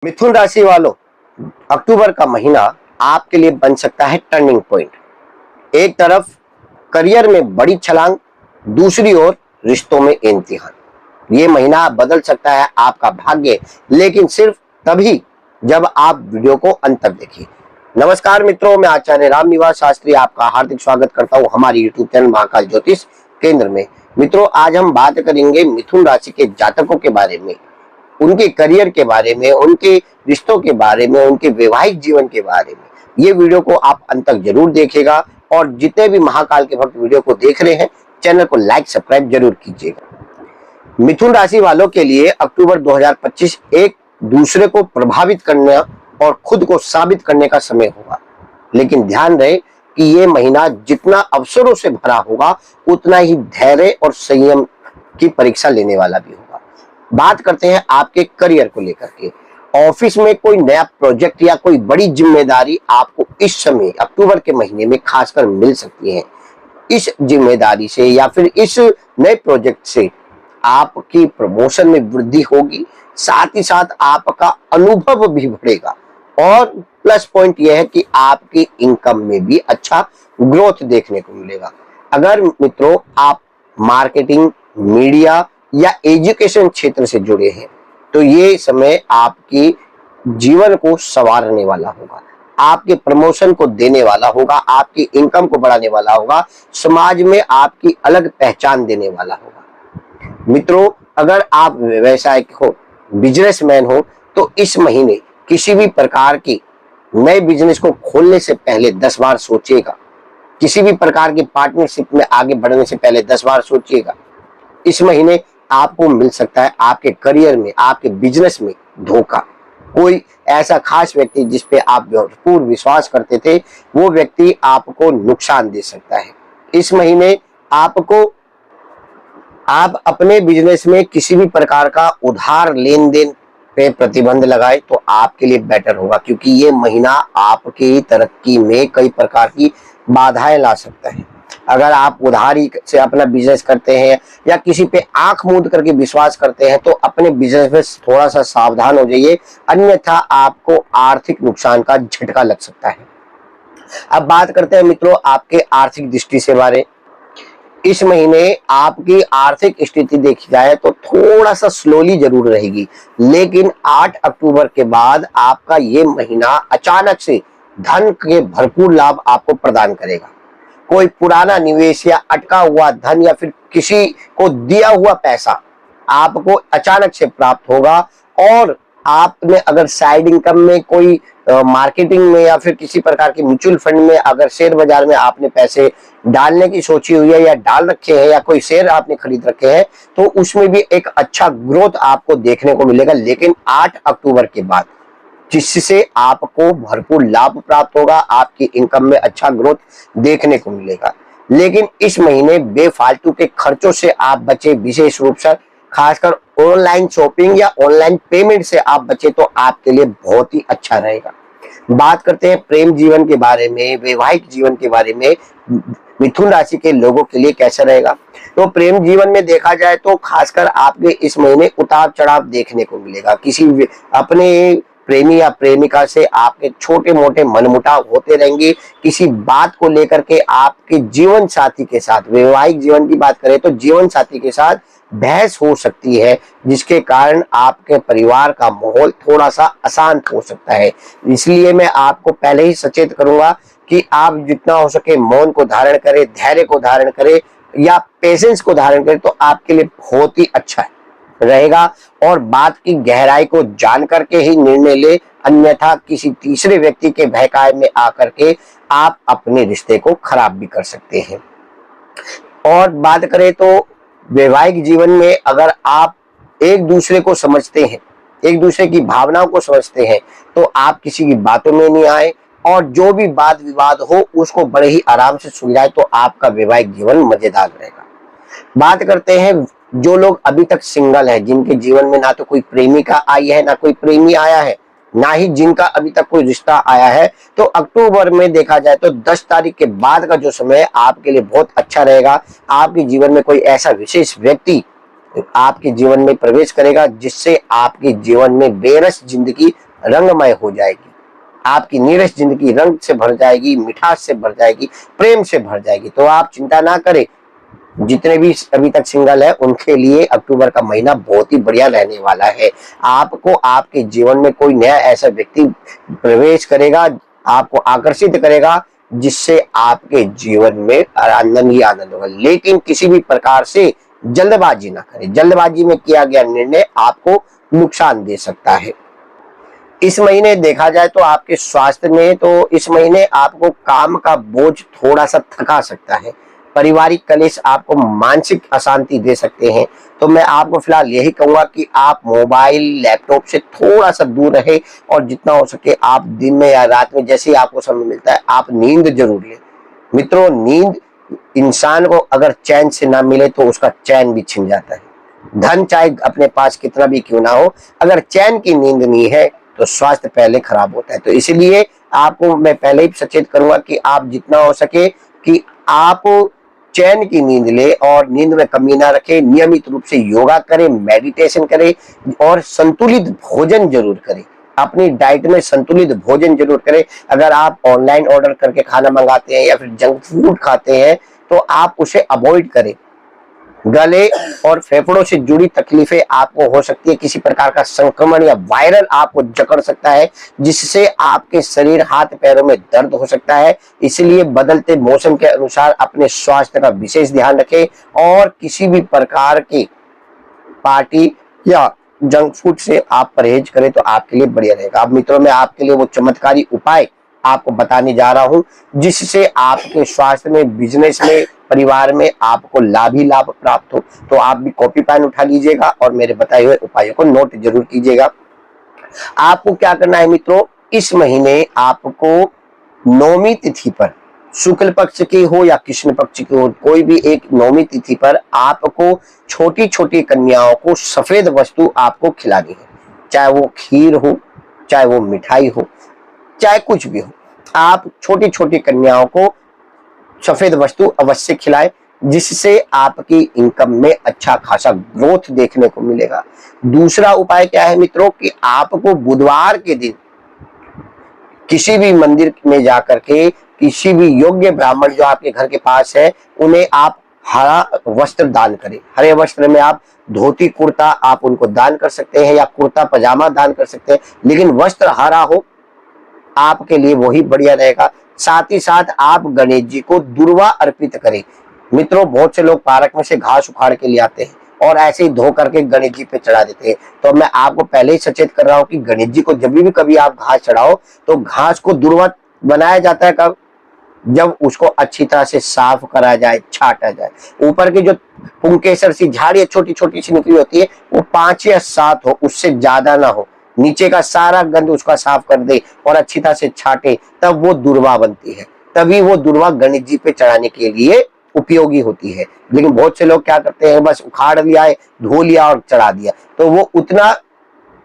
मिथुन राशि वालों, अक्टूबर का महीना आपके लिए बन सकता है टर्निंग पॉइंट। एक तरफ करियर में बड़ी छलांग, दूसरी ओर रिश्तों में इम्तिहान। ये महीना बदल सकता है आपका भाग्य, लेकिन सिर्फ तभी जब आप वीडियो को अंत तक देखिए। नमस्कार मित्रों, मैं आचार्य रामनिवास शास्त्री आपका हार्दिक स्वागत करता हूं हमारी यूट्यूब चैनल महाकाल ज्योतिष केंद्र में। मित्रों, आज हम बात करेंगे मिथुन राशि के जातकों के बारे में, उनके करियर के बारे में, उनके रिश्तों के बारे में, उनके वैवाहिक जीवन के बारे में। ये वीडियो को आप अंत तक जरूर देखिएगा और जितने भी महाकाल के भक्त वीडियो को देख रहे हैं, चैनल को लाइक सब्सक्राइब जरूर कीजिएगा। मिथुन राशि वालों के लिए अक्टूबर 2025 एक दूसरे को प्रभावित करने और खुद को साबित करने का समय होगा, लेकिन ध्यान रहे कि ये महीना जितना अवसरों से भरा होगा, उतना ही धैर्य और संयम की परीक्षा लेने वाला भी होगा। बात करते हैं आपके करियर को लेकर के। ऑफिस में कोई नया प्रोजेक्ट या कोई बड़ी जिम्मेदारी आपको इस समय अक्टूबर के महीने में खासकर मिल सकती है। इस जिम्मेदारी से या फिर इस नए प्रोजेक्ट से आपकी प्रमोशन में वृद्धि होगी, साथ ही साथ आपका अनुभव भी बढ़ेगा और प्लस पॉइंट यह है कि आपकी इनकम में भी अच्छा ग्रोथ देखने को मिलेगा। अगर मित्रों आप मार्केटिंग, मीडिया या एजुकेशन क्षेत्र से जुड़े हैं, तो ये समय आपकी जीवन को संवारने वाला होगा, आपके प्रमोशन को देने वाला होगा, आपकी इनकम को बढ़ाने वाला होगा, समाज में आपकी अलग पहचान देने वाला होगा। मित्रों, अगर आप व्यवसायिक हो, बिजनेसमैन हो, तो इस महीने किसी भी प्रकार की नए बिजनेस को खोलने से पहले 10 बार सोचिएगा। किसी भी प्रकार की पार्टनरशिप में आगे बढ़ने से पहले 10 बार सोचिएगा। इस महीने आपको मिल सकता है आपके करियर में, आपके बिजनेस में धोखा। कोई ऐसा खास व्यक्ति जिस पे आप भरपूर विश्वास करते थे, वो व्यक्ति आपको नुकसान दे सकता है। इस महीने आप अपने बिजनेस में किसी भी प्रकार का उधार लेन देन पे प्रतिबंध लगाए तो आपके लिए बेटर होगा, क्योंकि ये महीना आपकी तरक्की में कई प्रकार की बाधाएं ला सकता है। अगर आप उधारी से अपना बिजनेस करते हैं या किसी पे आंख मूंद करके विश्वास करते हैं, तो अपने बिजनेस में थोड़ा सा सावधान हो जाइए, अन्यथा आपको आर्थिक नुकसान का झटका लग सकता है। अब बात करते हैं मित्रों आपके आर्थिक दृष्टि से बारे। इस महीने आपकी आर्थिक स्थिति देखी जाए तो थोड़ा सा स्लोली जरूर रहेगी, लेकिन 8 अक्टूबर के बाद आपका ये महीना अचानक से धन के भरपूर लाभ आपको प्रदान करेगा। कोई पुराना निवेश या अटका हुआ धन या फिर किसी को दिया हुआ पैसा आपको अचानक से प्राप्त होगा। और आपने अगर साइड इनकम में कोई मार्केटिंग में या फिर किसी प्रकार के म्यूचुअल फंड में, अगर शेयर बाजार में आपने पैसे डालने की सोची हुई है या डाल रखे हैं या कोई शेयर आपने खरीद रखे हैं, तो उसमें भी एक अच्छा ग्रोथ आपको देखने को मिलेगा, लेकिन 8 अक्टूबर के बाद, जिससे आपको भरपूर लाभ प्राप्त होगा, आपकी इनकम में अच्छा ग्रोथ देखने को मिलेगा। लेकिन इस महीने बेफालतू के खर्चों से आप बचे, विशेष रूप से खासकर ऑनलाइन शॉपिंग या ऑनलाइन पेमेंट से आप बचे तो आपके लिए बहुत ही अच्छा रहेगा। बात करते हैं प्रेम जीवन के बारे में, वैवाहिक जीवन के बारे में। मिथुन राशि के लोगों के लिए कैसा रहेगा? तो प्रेम जीवन में देखा जाए तो खासकर आपके इस महीने उतार चढ़ाव देखने को मिलेगा। किसी अपने प्रेमी या प्रेमिका से आपके छोटे मोटे मनमुटाव होते रहेंगे। किसी बात को लेकर के आपके जीवन साथी के साथ, वैवाहिक जीवन की बात करें तो जीवन साथी के साथ बहस हो सकती है, जिसके कारण आपके परिवार का माहौल थोड़ा सा अशांत हो सकता है। इसलिए मैं आपको पहले ही सचेत करूंगा कि आप जितना हो सके मौन को धारण करें, धैर्य को धारण करें या पेशेंस को धारण करें, तो आपके लिए बहुत ही अच्छा रहेगा। और बात की गहराई को जान करके ही निर्णय ले, अन्यथा किसी तीसरे व्यक्ति के बहकावे में आकर के आप अपने रिश्ते को खराब भी कर सकते हैं। और बात करें तो वैवाहिक जीवन में अगर आप एक दूसरे को समझते हैं, एक दूसरे की भावनाओं को समझते हैं, तो आप किसी की बातों में नहीं आए और जो भी वाद विवाद हो उसको बड़े ही आराम से सुलझाए, तो आपका वैवाहिक जीवन मजेदार रहेगा। बात करते हैं जो लोग अभी तक सिंगल हैं, जिनके जीवन में ना तो कोई प्रेमिका आई है, ना कोई प्रेमी आया है, ना ही जिनका अभी तक कोई रिश्ता आया है, तो अक्टूबर में देखा जाए तो 10 तारीख के बाद का जो समय आपके लिए बहुत अच्छा रहेगा। आपके जीवन में कोई ऐसा विशेष व्यक्ति आपके जीवन में प्रवेश करेगा जिससे आपके जीवन में बेरस जिंदगी रंगमय हो जाएगी। आपकी नीरस जिंदगी रंग से भर जाएगी, मिठास से भर जाएगी, प्रेम से भर जाएगी। तो आप चिंता ना करें, जितने भी अभी तक सिंगल है उनके लिए अक्टूबर का महीना बहुत ही बढ़िया रहने वाला है। आपको आपके जीवन में कोई नया ऐसा व्यक्ति प्रवेश करेगा, आपको आकर्षित करेगा, जिससे आपके जीवन में आनंद ही आनंद होगा। लेकिन किसी भी प्रकार से जल्दबाजी ना करें। जल्दबाजी में किया गया निर्णय आपको नुकसान दे सकता है। इस महीने देखा जाए तो आपके स्वास्थ्य में, तो इस महीने आपको काम का बोझ थोड़ा सा थका सकता है। पारिवारिक कलेश आपको मानसिक अशांति दे सकते हैं। तो मैं आपको फिलहाल यही कहूंगा कि आप मोबाइल लैपटॉप से थोड़ा सा दूर रहे और जितना हो सके आप दिन में या रात में जैसे ही आपको समय मिलता है आप नींद जरूर लें। मित्रों, नींद इंसान को अगर चैन से ना मिले तो उसका चैन भी छिन जाता है। धन चाहे अपने पास कितना भी क्यों ना हो, अगर चैन की नींद नहीं है तो स्वास्थ्य पहले खराब होता है। तो इसलिए आपको मैं पहले ही सचेत करूंगा कि आप जितना हो सके कि आप चैन की नींद ले और नींद में कमी ना रखें। नियमित रूप से योगा करें, मेडिटेशन करें और संतुलित भोजन जरूर करें। अपनी डाइट में संतुलित भोजन जरूर करें। अगर आप ऑनलाइन ऑर्डर करके खाना मंगाते हैं या फिर जंक फूड खाते हैं तो आप उसे अवॉइड करें। गले और फेफड़ों से जुड़ी तकलीफें आपको हो सकती है, किसी प्रकार का संक्रमण या वायरल आपको जकड़ सकता है, जिससे आपके शरीर हाथ पैरों में दर्द हो सकता है। इसलिए बदलते मौसम के अनुसार अपने स्वास्थ्य का विशेष ध्यान रखें और किसी भी प्रकार की पार्टी या जंक फूड से आप परहेज करें तो आपके लिए बढ़िया रहेगा। अब मित्रों, मैं आपके लिए वो चमत्कारी उपाय आपको बताने जा रहा हूं जिससे आपके स्वास्थ्य में, बिजनेस में, परिवार में आपको लाभ ही लाभ प्राप्त हो। तो आप भी कॉपी पेन उठा लीजिएगा और मेरे बताए हुए उपायों को नोट जरूर कीजिएगा। आपको क्या करना है मित्रों, इस महीने आपको नौमी तिथि पर, शुक्ल पक्ष की हो या कृष्ण पक्ष की हो, कोई भी एक नौमी तिथि पर आपको छोटी छोटी कन्याओं को सफेद वस्तु आपको खिलानी है। चाहे वो खीर हो, चाहे वो मिठाई हो, चाहे कुछ भी हो, आप छोटी छोटी कन्याओं को सफेद वस्तु अवश्य खिलाएं, जिससे आपकी इनकम में अच्छा खासा ग्रोथ देखने को मिलेगा। दूसरा उपाय क्या है मित्रों कि आपको बुधवार के दिन किसी भी मंदिर में जाकर के किसी भी योग्य ब्राह्मण जो आपके घर के पास है उन्हें आप हरा वस्त्र दान करें। हरे वस्त्र में आप धोती कुर्ता आप उनको दान कर सकते हैं या कुर्ता पजामा दान कर सकते हैं, लेकिन वस्त्र हरा हो आपके लिए वही बढ़िया रहेगा। साथ ही साथ आप गणेश जी को दुर्वा अर्पित करें। मित्रों, बहुत से लोग पार्क में से घास उखाड़ के ले आते हैं और ऐसे ही धो करके गणेश जी पे चढ़ा देते हैं। तो मैं आपको पहले ही सचेत कर रहा हूं कि गणेश जी को जब भी कभी आप घास चढ़ाओ तो घास को दुर्वा बनाया जाता है कब, जब उसको अच्छी तरह से साफ करा जाए, छाटा जाए। ऊपर की जो पुंकेसर सी झाड़ी छोटी छोटी सी निकली होती है वो 5 या 7 हो, उससे ज्यादा ना हो। नीचे का सारा गंद उसका साफ कर दे और अच्छी तरह से छाटे, तब वो दुर्वा बनती है। तभी वो दुर्वा गणेश जी पे चढ़ाने के लिए उपयोगी होती है। लेकिन बहुत से लोग क्या करते हैं, बस उखाड़ लिया है, धो लिया और चढ़ा दिया, तो वो उतना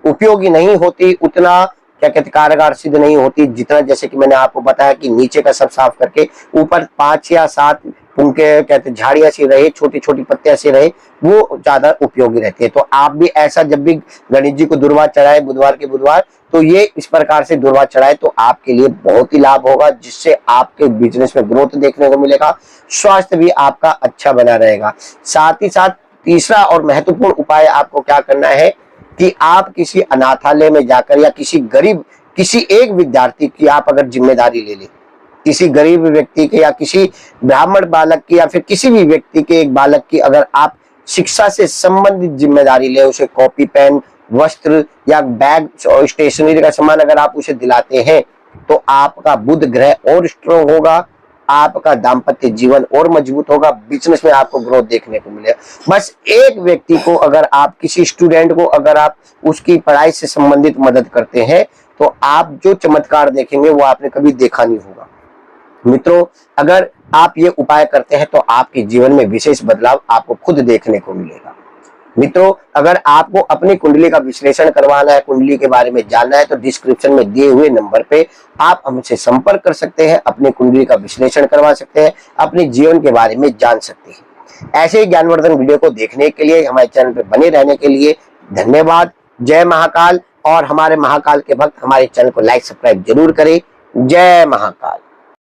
उपयोगी नहीं होती, उतना क्या कहते कारगर सिद्ध नहीं होती जितना, जैसे कि मैंने आपको बताया कि नीचे का सब साफ करके ऊपर 5 या 7 उनके कहते झाड़ियां सी रहे, छोटी छोटी पत्तियां सी रहे, वो ज्यादा उपयोगी रहती है। तो आप भी ऐसा जब भी गणेश जी को दुर्वा चढ़ाए बुधवार के बुधवार, तो ये इस प्रकार से दुर्वा चढ़ाए तो आपके लिए बहुत ही लाभ होगा, जिससे आपके बिजनेस में ग्रोथ देखने को मिलेगा, स्वास्थ्य भी आपका अच्छा बना रहेगा। साथ ही साथ तीसरा और महत्वपूर्ण उपाय आपको क्या करना है कि आप किसी अनाथालय में जाकर या किसी गरीब, किसी एक विद्यार्थी की आप अगर जिम्मेदारी ले लें, किसी गरीब व्यक्ति के या किसी ब्राह्मण बालक की या फिर किसी भी व्यक्ति के एक बालक की अगर आप शिक्षा से संबंधित जिम्मेदारी ले, उसे कॉपी पेन, वस्त्र या बैग और स्टेशनरी का सामान अगर आप उसे दिलाते हैं तो आपका बुध ग्रह और स्ट्रॉन्ग होगा, आपका दाम्पत्य जीवन और मजबूत होगा, बिजनेस में आपको ग्रोथ देखने को मिलेगा। बस एक व्यक्ति को अगर आप, किसी स्टूडेंट को अगर आप उसकी पढ़ाई से संबंधित मदद करते हैं तो आप जो चमत्कार देखेंगे वो आपने कभी देखा नहीं होगा। मित्रों, अगर आप ये उपाय करते हैं तो आपके जीवन में विशेष बदलाव आपको खुद देखने को मिलेगा। मित्रों, अगर आपको अपनी कुंडली का विश्लेषण करवाना है, कुंडली के बारे में जानना है, तो डिस्क्रिप्शन में दिए हुए नंबर पे आप हमसे संपर्क कर सकते हैं, अपनी कुंडली का विश्लेषण करवा सकते हैं, अपने जीवन के बारे में जान सकते हैं। ऐसे ही ज्ञानवर्धन वीडियो को देखने के लिए, हमारे चैनल पे बने रहने के लिए धन्यवाद। जय महाकाल। और हमारे महाकाल के भक्त हमारे चैनल को लाइक सब्सक्राइब जरूर करें। जय महाकाल।